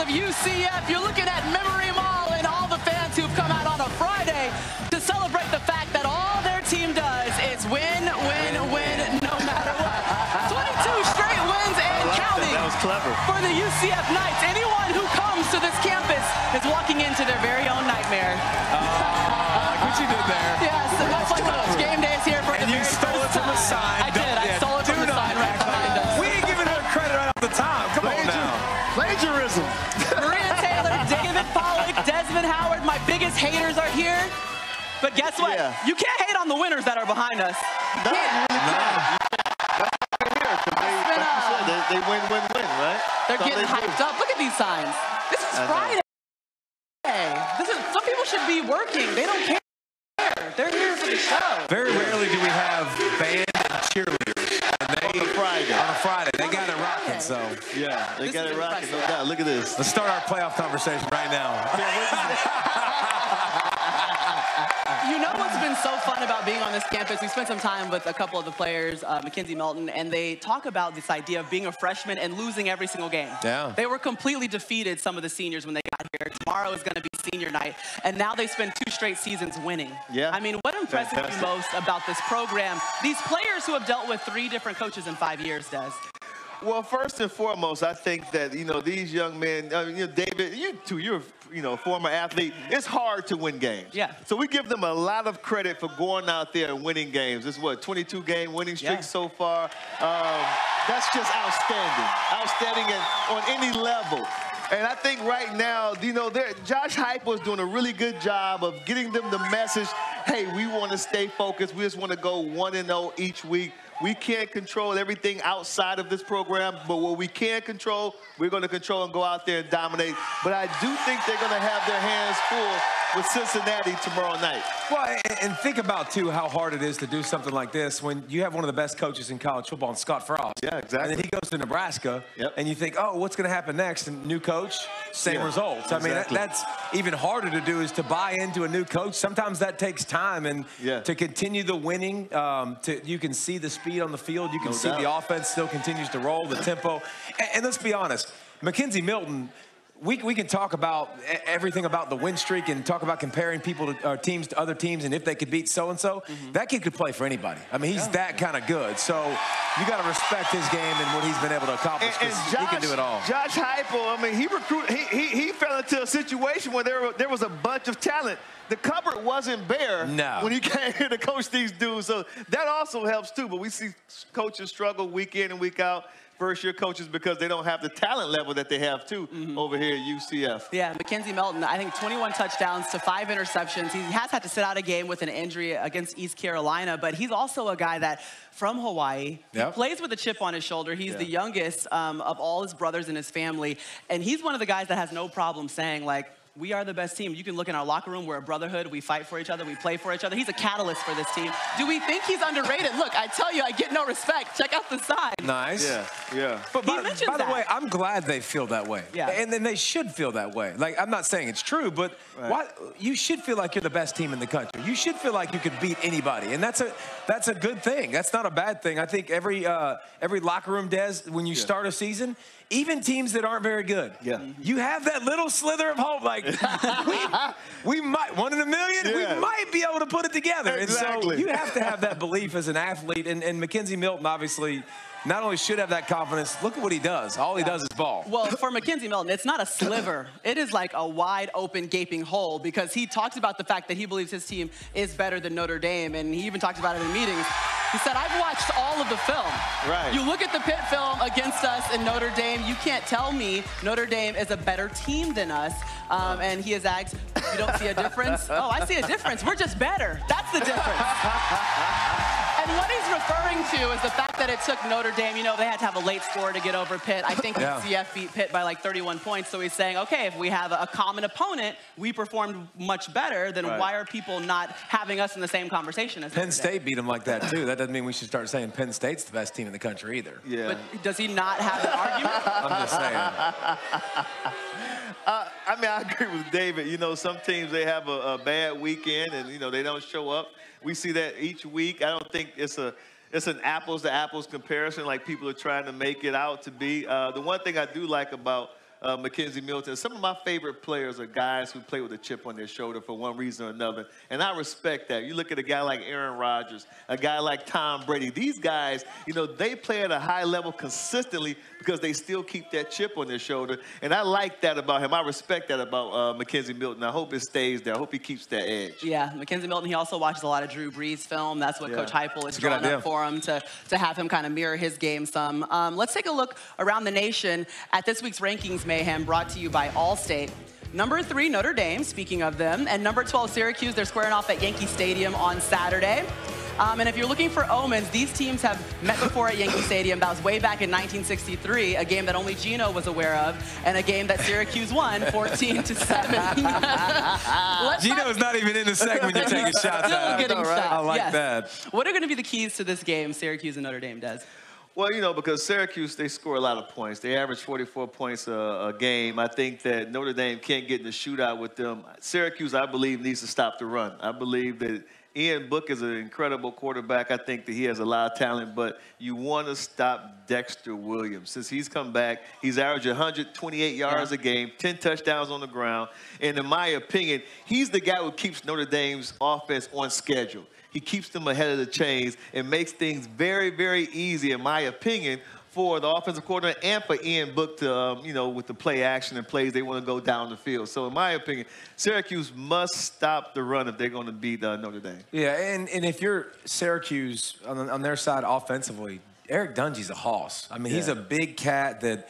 UCF. You're looking at Memory Mall and all the fans who've come out on a Friday to celebrate the fact that all their team does is win, win, win, no matter what. 22 straight wins and counting. That was clever. For the UCF Knights. Anyone who comes to this campus is walking into their very own nightmare. What you did there. Yes, that's like those game days here for and the you stole it from the sign. I did. I stole it from the sign right behind us. We ain't giving her credit right off the top. Come on now. Plagiarism. Maria Taylor, David Pollock, Desmond Howard, my biggest haters are here. But guess what? Yeah. You can't hate on the winners that are behind us. No, you really can't. They win, win, win, right? They're getting hyped up. Look at these signs. This is Friday. Some people should be working. They don't care. They're here for the show. Very rarely do we have band and cheerleaders. And they, on a Friday. They got it rocking, so. Yeah, they got it rocking, no doubt. Look at this. Let's start our playoff conversation right now. You know what's been so fun about being on this campus? We spent some time with a couple of the players, Mackenzie Melton, and they talk about this idea of being a freshman and losing every single game. Yeah. They were completely defeated, some of the seniors, when they got here. Tomorrow is going to be senior night, and now they spend 2 straight seasons winning. Yeah. I mean, what impresses you most about this program? These players who have dealt with 3 different coaches in 5 years, Des. Well, first and foremost, I think that, these young men, David, you too, you're a former athlete. It's hard to win games. Yeah. So we give them a lot of credit for going out there and winning games. It's what, 22-game winning streak so far? That's just outstanding. Outstanding on any level. And I think right now, Josh Heupel is doing a really good job of getting them the message, hey, we want to stay focused. We just want to go 1-0 each week. We can't control everything outside of this program, but what we can control, we're going to control and go out there and dominate. But I do think they're going to have their hands full with Cincinnati tomorrow night. Well, and think about, too, how hard it is to do something like this when you have one of the best coaches in college football, Scott Frost. Yeah, exactly. And then he goes to Nebraska, and you think, oh, what's going to happen next? And new coach, same results. Exactly. I mean, that's even harder to do is to buy into a new coach. Sometimes that takes time. And to continue the winning, you can see the speed on the field. You can see the offense still continues to roll, the tempo. And let's be honest, Mackenzie Milton, we can talk about everything about the win streak and talk about comparing people to teams to other teams and if they could beat so-and-so. That kid could play for anybody. I mean, he's that kind of good. So you got to respect his game and what he's been able to accomplish because he can do it all. Josh Heupel, I mean, he fell into a situation where there was a bunch of talent. The cupboard wasn't bare when he came here to coach these dudes. So that also helps, too. But we see coaches struggle week in and week out, first-year coaches, because they don't have the talent level that they have, too, over here at UCF. Yeah, Mackenzie Melton, I think 21 touchdowns to 5 interceptions. He has had to sit out a game with an injury against East Carolina, but he's also a guy that, from Hawaii, he plays with a chip on his shoulder. He's the youngest of all his brothers in his family, and he's one of the guys that has no problem saying, like, we are the best team. You can look in our locker room. We're a brotherhood. We fight for each other. We play for each other. He's a catalyst for this team. Do we think he's underrated? Look, I tell you, I get no respect. Check out the sign. Nice. Yeah. But by the way, I'm glad they feel that way. Yeah. And then they should feel that way. Like, I'm not saying it's true, but you should feel like you're the best team in the country. You should feel like you could beat anybody. And that's a good thing. That's not a bad thing. I think every locker room, Des, when you start a season, even teams that aren't very good, you have that little slither of hope, like, we might, 1 in a million, we might be able to put it together. Exactly. And so you have to have that belief as an athlete. And Mackenzie Milton, obviously, not only should have that confidence, look at what he does. All he does is ball. Well, for Mackenzie Melton, it's not a sliver. It is like a wide open gaping hole because he talks about the fact that he believes his team is better than Notre Dame, and he even talks about it in meetings. He said, I've watched all of the film. Right. You look at the Pitt film against us in Notre Dame, you can't tell me Notre Dame is a better team than us. And he has asked, you don't see a difference? Oh, I see a difference. We're just better. That's the difference. And what he's referring to is the fact that it took Notre Dame, they had to have a late score to get over Pitt. I think UCF beat Pitt by like 31 points. So he's saying, okay, if we have a common opponent, we performed much better, then why are people not having us in the same conversation as Penn State beat them like that, too. That doesn't mean we should start saying Penn State's the best team in the country either. Yeah. But does he not have an argument? I'm just saying. I mean, I agree with David. Some teams, they have a bad weekend and, they don't show up. We see that each week. I don't think it's an apples-to-apples comparison like people are trying to make it out to be. The one thing I do like about Mackenzie Milton. Some of my favorite players are guys who play with a chip on their shoulder for one reason or another, and I respect that. You look at a guy like Aaron Rodgers, a guy like Tom Brady. These guys, you know, they play at a high level consistently because they still keep that chip on their shoulder, and I like that about him. I respect that about Mackenzie Milton. I hope it stays there. I hope he keeps that edge. Yeah, Mackenzie Milton, he also watches a lot of Drew Brees film. That's what Coach Heupel is drawing up for him to have him kind of mirror his game some. Let's take a look around the nation at this week's Rankings Mayhem, brought to you by Allstate. Number 3, Notre Dame, speaking of them, and number 12, Syracuse. They're squaring off at Yankee Stadium on Saturday. And if you're looking for omens, these teams have met before at Yankee Stadium. That was way back in 1963, a game that only Gino was aware of, and a game that Syracuse won 14-7. Gino's not even in the segment you're taking shots at. Getting shots. I like that. What are going to be the keys to this game, Syracuse and Notre Dame, Des? Well, you know, because Syracuse, they score a lot of points. They average 44 points a game. I think that Notre Dame can't get in the shootout with them. Syracuse, I believe, needs to stop the run. I believe that Ian Book is an incredible quarterback. I think that he has a lot of talent, but you want to stop Dexter Williams. Since he's come back, he's averaged 128 yards a game, 10 touchdowns on the ground. And in my opinion, he's the guy who keeps Notre Dame's offense on schedule. He keeps them ahead of the chains and makes things very, very easy, in my opinion, for the offensive coordinator and for Ian Book to, you know, with the play action and plays, they want to go down the field. So in my opinion, Syracuse must stop the run if they're going to beat Notre Dame. Yeah, and if you're Syracuse on their side offensively, Eric Dungy's a hoss. I mean, he's a big cat that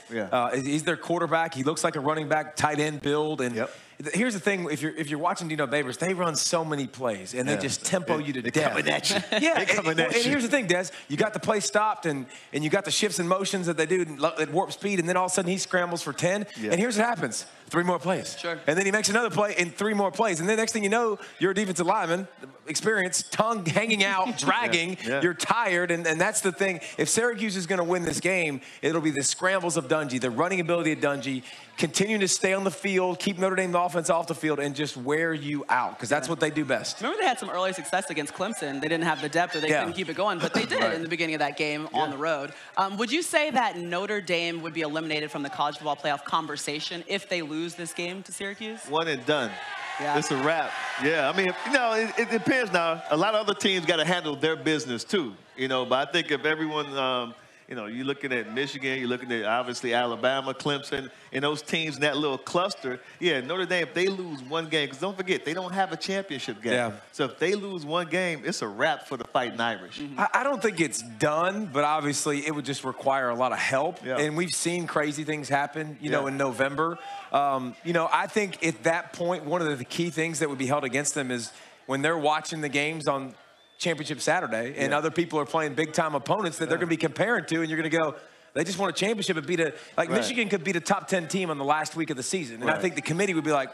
he's their quarterback. He looks like a running back, tight end build. And here's the thing, if you're watching Dino Babers, they run so many plays, and they just tempo you to death. Coming at you. And here's the thing, Des. You got the play stopped, and you got the shifts and motions that they do at warp speed, and then all of a sudden he scrambles for 10. And here's what happens. 3 more plays. And then he makes another play and 3 more plays. And then next thing you know, you're a defensive lineman, experienced, tongue hanging out, dragging. You're tired, and that's the thing. If Syracuse is going to win this game, it'll be the scrambles of Dungy, the running ability of Dungy, continuing to stay on the field, keep Notre Dame offense off the field, and just wear you out, because that's what they do best. Remember they had some early success against Clemson. They didn't have the depth, or they couldn't keep it going, but they did in the beginning of that game on the road. Would you say that Notre Dame would be eliminated from the college football playoff conversation if they lose this game to Syracuse? One and done. It's a wrap. I mean, you know, it depends now. A lot of other teams got to handle their business too, you know, but I think if everyone, you know, you're looking at Michigan, you're looking at obviously Alabama, Clemson, and those teams in that little cluster. Notre Dame, if they lose one game, because don't forget, they don't have a championship game. So if they lose one game, it's a wrap for the Fighting Irish. I don't think it's done, but obviously it would just require a lot of help. And we've seen crazy things happen, you know, in November. You know, I think at that point, one of the key things that would be held against them is when they're watching the games on Championship Saturday, and other people are playing big-time opponents that they're going to be comparing to, and you're going to go, they just won a championship and beat Michigan could beat a top 10 team on the last week of the season. And I think the committee would be like,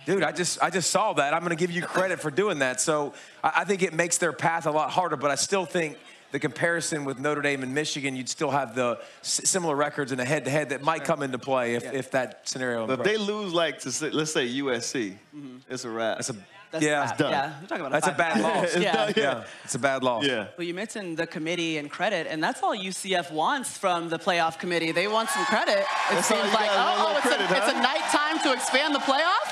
dude, I just saw that. I'm going to give you credit for doing that. So I think it makes their path a lot harder, but I still think the comparison with Notre Dame and Michigan, you'd still have the similar records in a head-to-head that might come into play if that scenario. But if they lose, like, to, let's say USC, it's a wrap. It's done. We're talking about that's a bad loss. It's a bad loss. Well, you mentioned the committee and credit, and that's all UCF wants from the playoff committee. They want some credit. It seems like, it's a night time to expand the playoff?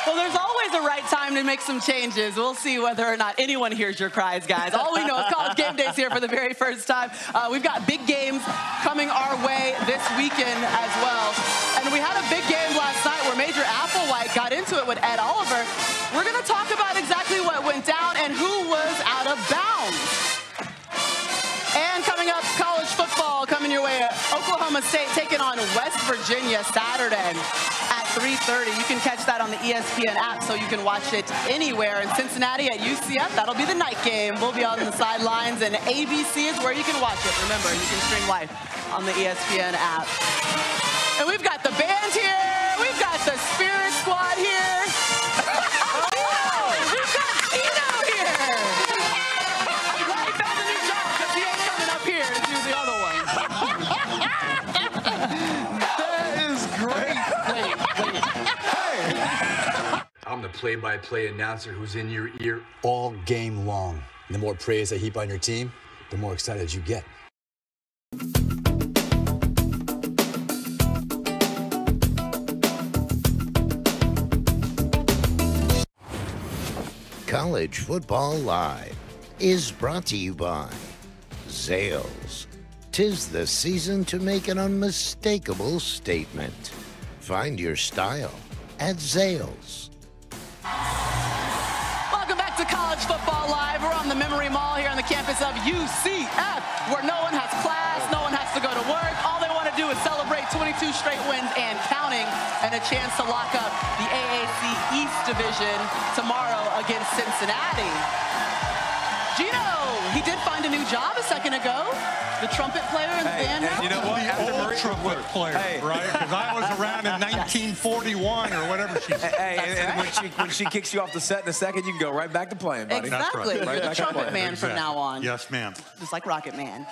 Well, there's always a right time to make some changes. We'll see whether or not anyone hears your cries, guys. All we know is College Game Day's here for the very first time. We've got big games coming our way this weekend as well. And we had a big game last night where Major Applewhite got into it with Ed Oliver. We're going to talk about exactly what went down and who was out of bounds. And coming up, college football coming your way. Oklahoma State taking on West Virginia Saturday at 3:30. You can catch that on the ESPN app, so you can watch it anywhere. In Cincinnati at UCF, that'll be the night game. We'll be on the sidelines, and ABC is where you can watch it. Remember, you can stream live on the ESPN app. And we've got the band here. We've got the Spirit Squad here. We've got Tino here. I'm glad he found a new job, because he ain't coming up here to do the other one. That is great. I'm the play-by-play announcer who's in your ear all game long. And the more praise I heap on your team, the more excited you get. College Football Live is brought to you by Zales. 'Tis the season to make an unmistakable statement. Find your style at Zales. Welcome back to College Football Live. We're on the Memory Mall here on the campus of UCF, where no one has class, no one has to go to work. All they want to do is celebrate 22 straight wins and counting, and a chance to lock up the AAC East Division tomorrow against Cincinnati. Gino, he did find a new job a second ago. The trumpet player in the band now? You know what? The old trumpet player, right? Because I was around in 1941 or whatever she said. And when she kicks you off the set in a second, you can go right back to playing, buddy. Exactly. That's right. You're the trumpet man from now on. Yes, ma'am. Just like Rocket Man.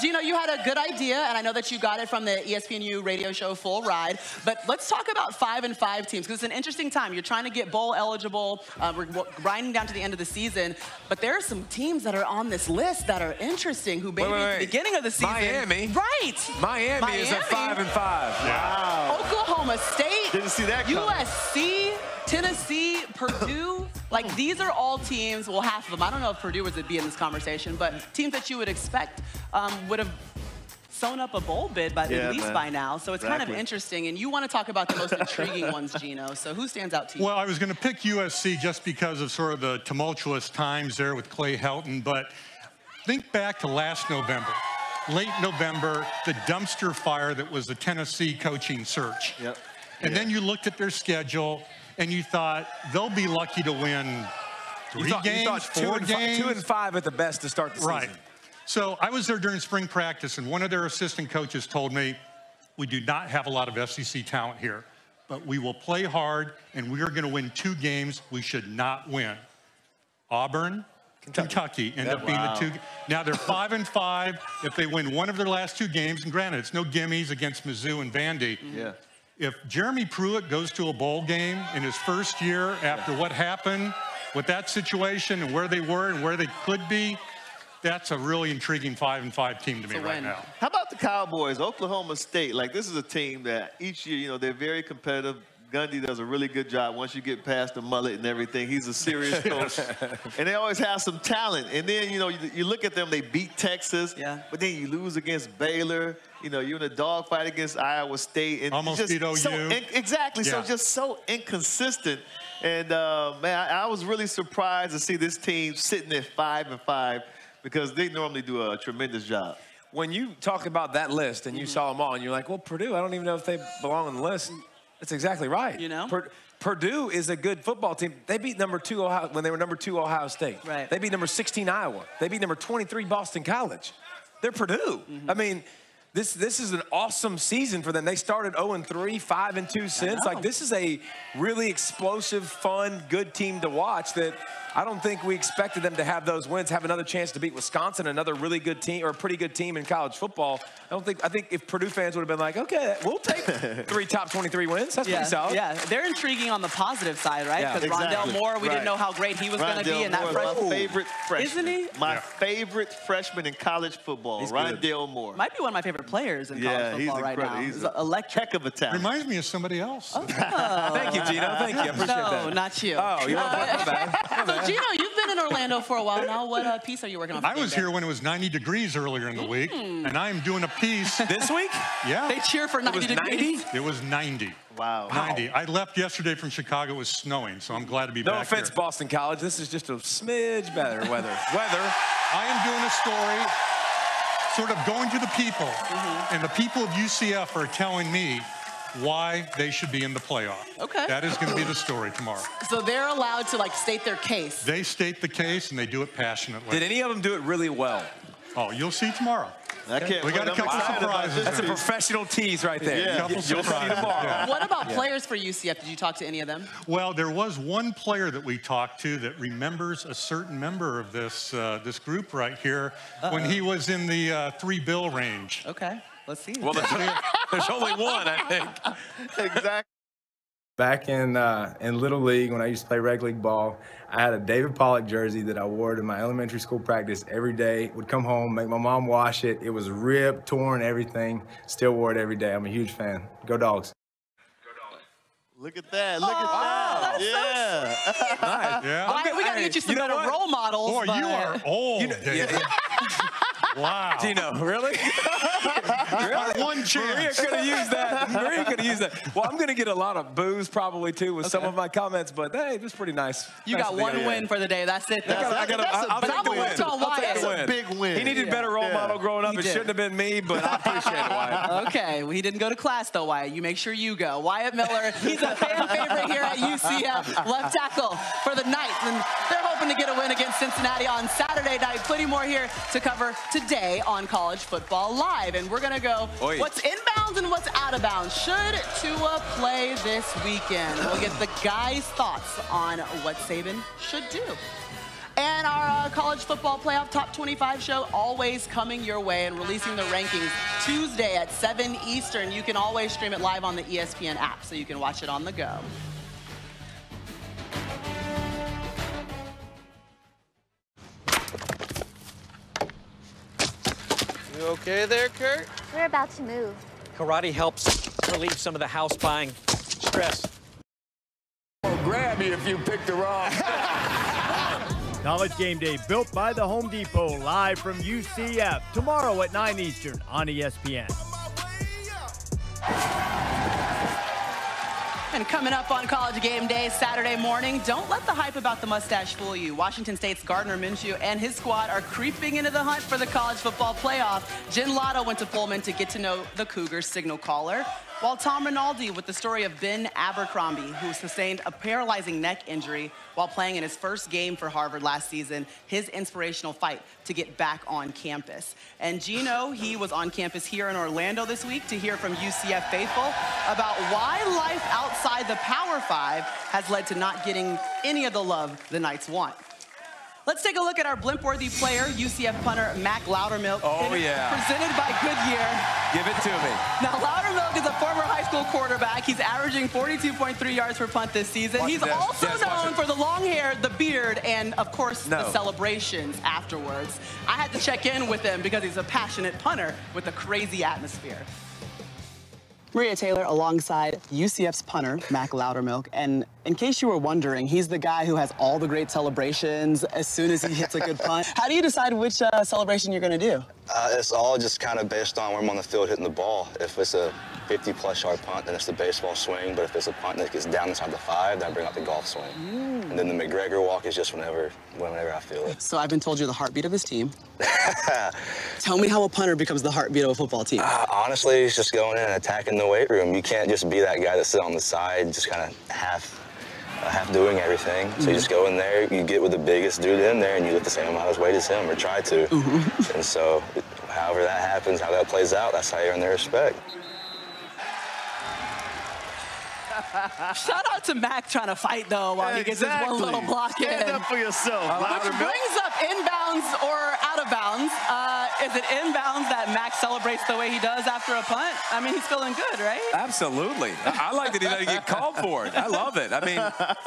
Gino, you had a good idea, and I know that you got it from the ESPNU radio show Full Ride. But let's talk about 5-5 teams, because it's an interesting time. You're trying to get bowl eligible. We're grinding down to the end of the season. But there are some teams that are on this list that are interesting who maybe at the beginning of the season. Miami. Right. Miami is a 5-5. Wow. Oklahoma State. Didn't see that coming. USC. Tennessee, Purdue, like these are all teams, well, half of them. I don't know if Purdue would be in this conversation, but teams that you would expect would have sewn up a bowl bid by at least by now. So it's kind of interesting. And you want to talk about the most intriguing ones, Gino. So who stands out to you? Well, I was going to pick USC just because of sort of the tumultuous times there with Clay Helton. But think back to last November. Late November, the dumpster fire that was the Tennessee coaching search. Yep. And then you looked at their schedule, and you thought they'll be lucky to win three games, 4 games. 2 and 5 at the best to start the season. Right. So I was there during spring practice, and one of their assistant coaches told me, we do not have a lot of SEC talent here, but we will play hard, and we are going to win 2 games we should not win. Auburn, Kentucky end up being the 2. Now they're 5-5. If they win one of their last 2 games, and granted, it's no gimmies against Mizzou and Vandy. Yeah. If Jeremy Pruitt goes to a bowl game in his first year after what happened with that situation and where they were and where they could be, that's a really intriguing 5-5 team to me right now. How about the Cowboys, Oklahoma State? Like, this is a team that each year, you know, they're very competitive. Gundy does a really good job once you get past the mullet and everything. He's a serious coach. And they always have some talent. And then, you know, you look at them, they beat Texas, but then you lose against Baylor. You know, you're in a dogfight against Iowa State. And almost beat OU. Exactly. So just so inconsistent. And, man, I was really surprised to see this team sitting at 5-5 because they normally do a tremendous job. When you talk about that list and you saw them all, and you're like, well, Purdue, I don't even know if they belong on the list. That's exactly right. You know? Purdue is a good football team. They beat number 2 Ohio when they were number 2 Ohio State. Right. They beat number 16 Iowa. They beat number 23 Boston College. They're Purdue. I mean, this is an awesome season for them. They started 0-3, 5-2 since. Like, this is a really explosive, fun, good team to watch that I don't think we expected them to have those wins, have another chance to beat Wisconsin, another really good team or a pretty good team in college football. I think if Purdue fans would have been like, okay, we'll take 3 top 23 wins. That's pretty solid. Yeah, they're intriguing on the positive side, right? Because Rondell Moore, we didn't know how great he was going to be in that freshman. My favorite freshman. Isn't he? My favorite freshman in college football, Rondell Moore. Might be one of my favorite players in college football right now. He's an electric heck of a talent. Reminds me of somebody else. Oh. Thank you, Gino. Thank you. I appreciate that. No, not you. Oh, you're my bad. So, Gino, you've been in Orlando for a while now. What piece are you working on? I was here when it was 90 degrees earlier in the week, and I am doing a piece. This week? Yeah. They cheer for 90 degrees. 90? It was 90. Wow. 90. I left yesterday from Chicago. It was snowing, so I'm glad to be back here. No offense, Boston College. This is just a smidge better weather. I am doing a story sort of going to the people, and the people of UCF are telling me why they should be in the playoff. Okay. That is going to be the story tomorrow. So they're allowed to, like, state their case. They state the case, and they do it passionately. Did any of them do it really well? Oh, you'll see tomorrow. We got a couple surprises. That's a professional tease right there. Yeah. You'll see tomorrow. Yeah. What about players for UCF? Did you talk to any of them? Well, there was one player that we talked to that remembers a certain member of this this group right here when he was in the 3-bill range. Okay, let's see. Well, there's only one, I think. Exactly. Back in Little League, when I used to play rec league ball, I had a David Pollock jersey that I wore to my elementary school practice every day. Would come home, make my mom wash it. It was ripped, torn, everything. Still wore it every day. I'm a huge fan. Go Dogs. Look at that. Look at that. That's so Yeah. Nice. Yeah. We got to get you some better role models. Boy, you are old. Wow. Gino, really? Really? One chance. Maria could have used that. Maria could have used that. Well, I'm going to get a lot of boos probably, too, with some of my comments, but hey, it was pretty nice. You got one win for the day. That's it. I'll take the win. That's a big win. He needed better role model growing up. It shouldn't have been me, but I appreciate it, Wyatt. Okay, well, he didn't go to class, though, Wyatt. You make sure you go. Wyatt Miller, he's a fan favorite here at UCF, left tackle for the Knights. And they're hoping to get a win against Cincinnati on Saturday night. Plenty more here to cover today on College Football Live. And we're going to go what's inbounds and what's out of bounds. Should Tua play this weekend? We'll get the guys' thoughts on what Saban should do. And our college football playoff top 25 show always coming your way and releasing the rankings Tuesday at 7 Eastern. You can always stream it live on the ESPN app, so you can watch it on the go. You okay there, Kurt? We're about to move. Karate helps relieve some of the house buying stress. I'll grab you if you pick the wrong. College Game Day, built by the Home Depot, live from UCF, tomorrow at 9 Eastern on ESPN. And coming up on College Game Day Saturday morning, don't let the hype about the mustache fool you. Washington State's Gardner Minshew and his squad are creeping into the hunt for the college football playoff. Jen Lotto went to Pullman to get to know the Cougars signal caller, while Tom Rinaldi with the story of Ben Abercrombie, who sustained a paralyzing neck injury while playing in his first game for Harvard last season, his inspirational fight to get back on campus. And Gino, he was on campus here in Orlando this week to hear from UCF faithful about why life outside the Power Five has led to not getting any of the love the Knights want. Let's take a look at our blimp-worthy player, UCF punter Mac Loudermilk. Oh, yeah. Presented by Goodyear. Give it to me. Now, Loudermilk is a former high school quarterback. He's averaging 42.3 yards per punt this season. He's also known for the long hair, the beard, and, of course, the celebrations afterwards. I had to check in with him because he's a passionate punter with a crazy atmosphere. Maria Taylor alongside UCF's punter, Mac Loudermilk. And in case you were wondering, he's the guy who has all the great celebrations as soon as he hits a good punt. How do you decide which celebration you're going to do? It's all just kind of based on where I'm on the field hitting the ball. If it's a 50-plus yard punt, then it's the baseball swing. But if it's a punt that gets down inside the 5, then I bring out the golf swing. And then the McGregor walk is just whenever I feel it. So I've been told you're the heartbeat of his team. Tell me how a punter becomes the heartbeat of a football team. Honestly, it's just going in and attacking the weight room. You can't just be that guy that sits on the side, just kind of half doing everything. So you just go in there, you get with the biggest dude in there, and you lift the same amount of weight as him, or try to. And so, however that happens, how that plays out, that's how you earn their respect. Shout out to Mac trying to fight, though, while he gets his one little block in. Stand up for yourself. Which brings up inbounds or out of bounds. Is it inbounds that Mac celebrates the way he does after a punt? I mean, he's feeling good, right? Absolutely. I like that he doesn't get called for it. I love it. I mean,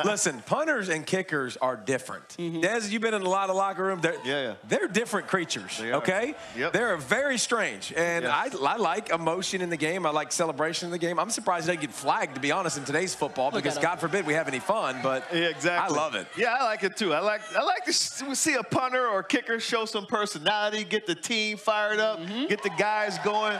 listen, punters and kickers are different. Des, you've been in a lot of locker rooms. They're different creatures, okay? They're very strange. And I like emotion in the game. I like celebration in the game. I'm surprised they get flagged, to be honest, in today's football, because God forbid we have any fun, but I love it. Yeah, I like it too. I like to see a punter or kicker show some personality, get the team fired up, get the guys going.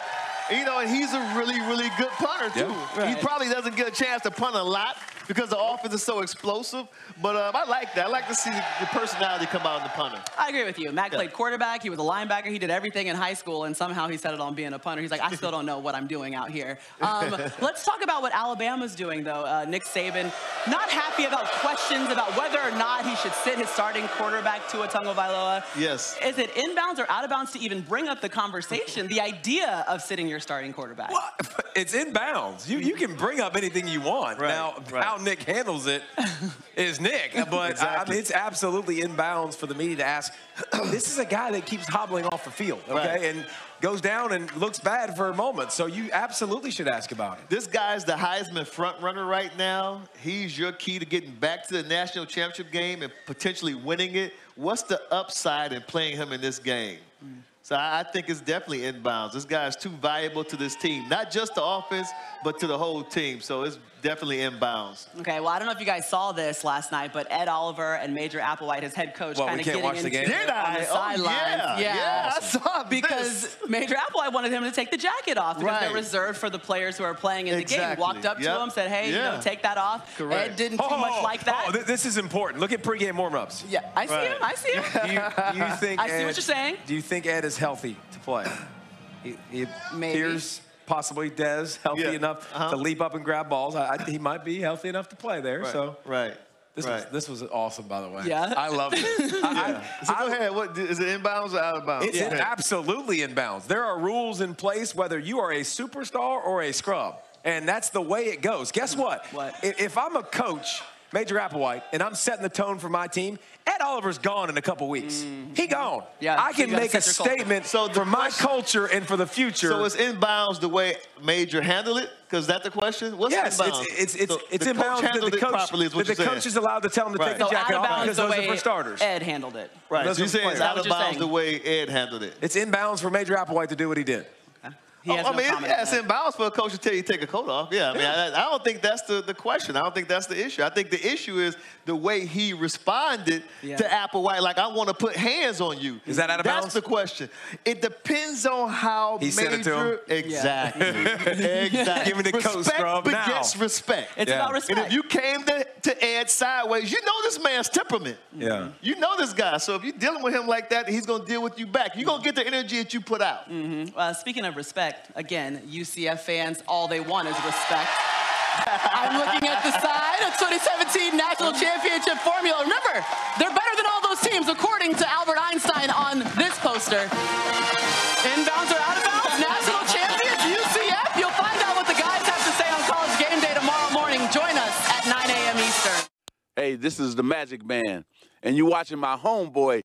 You know, and he's a really, really good punter too. He probably doesn't get a chance to punt a lot because the offense is so explosive, but I like that. I like to see the personality come out in the punter. I agree with you. Mac played quarterback. He was a linebacker. He did everything in high school, and somehow he settled on being a punter. He's like, I still don't know what I'm doing out here. Let's talk about what Alabama's doing, though. Nick Saban, not happy about questions about whether or not he should sit his starting quarterback, Tua Tagovailoa. Yes. Is it inbounds or out of bounds to even bring up the conversation, the idea of sitting your starting quarterback? Well, it's inbounds. You can bring up anything you want. Now, how Nick handles it is Nick. But I mean, it's absolutely inbounds for the media to ask. This is a guy that keeps hobbling off the field, okay, and goes down and looks bad for a moment. So you absolutely should ask about it. This guy's the Heisman front runner right now. He's your key to getting back to the national championship game and potentially winning it. What's the upside in playing him in this game? So I think it's definitely inbounds. This guy is too valuable to this team, not just the offense, but to the whole team. So it's definitely inbounds. Okay, well, I don't know if you guys saw this last night, but Ed Oliver and Major Applewhite, his head coach, kind of getting into it on the sidelines. Yeah, I saw because Major Applewhite wanted him to take the jacket off because they're reserved for the players who are playing in the game. Walked up to him, said, hey, you know, take that off. Ed didn't too much like that. This is important. Look at pregame warm-ups. Yeah, I see him. I see him. Do you think I see what you're saying. Do you think Ed is healthy to play? He appears possibly Dez healthy enough to leap up and grab balls. He might be healthy enough to play there. So this was awesome, by the way. Yeah, I love it. So go ahead. What is it? Inbounds or out of bounds? It's absolutely inbounds. There are rules in place whether you are a superstar or a scrub, and that's the way it goes. Guess what? If I'm a coach, Major Applewhite, and I'm setting the tone for my team, Ed Oliver's gone in a couple weeks. He gone. Yeah, I can make a statement for my culture and for the future. So is inbounds the way Major handled it? Because that's the question? What's inbounds? It's inbounds that the coach is allowed to tell him to take the jacket off because those are for starters. Ed handled it. Right. So you're saying it's out of bounds the way Ed handled it. It's inbounds for Major Applewhite to do what he did. It's inbounds for a coach to tell you to take a coat off. Yeah, I mean, I don't think that's the question. I don't think that's the issue. I think the issue is the way he responded to Applewhite, like, I want to put hands on you. Is that out of bounds? That's the question. It depends on how he said it to him. Exactly. Exactly. Give me the coat, scrub, now. Begets respect. It's about respect. And if you came to Ed sideways, you know this man's temperament. Yeah. You know this guy. So if you're dealing with him like that, he's going to deal with you back. You're going to get the energy that you put out. Speaking of respect, again, UCF fans, all they want is respect. I'm looking at the side of 2017 National Championship formula. Remember, they're better than all those teams, according to Albert Einstein on this poster. Inbounds or out of bounds, national champions, UCF. You'll find out what the guys have to say on College Game Day tomorrow morning. Join us at 9 a.m. Eastern. Hey, this is the Magic Man, and you're watching my homeboy,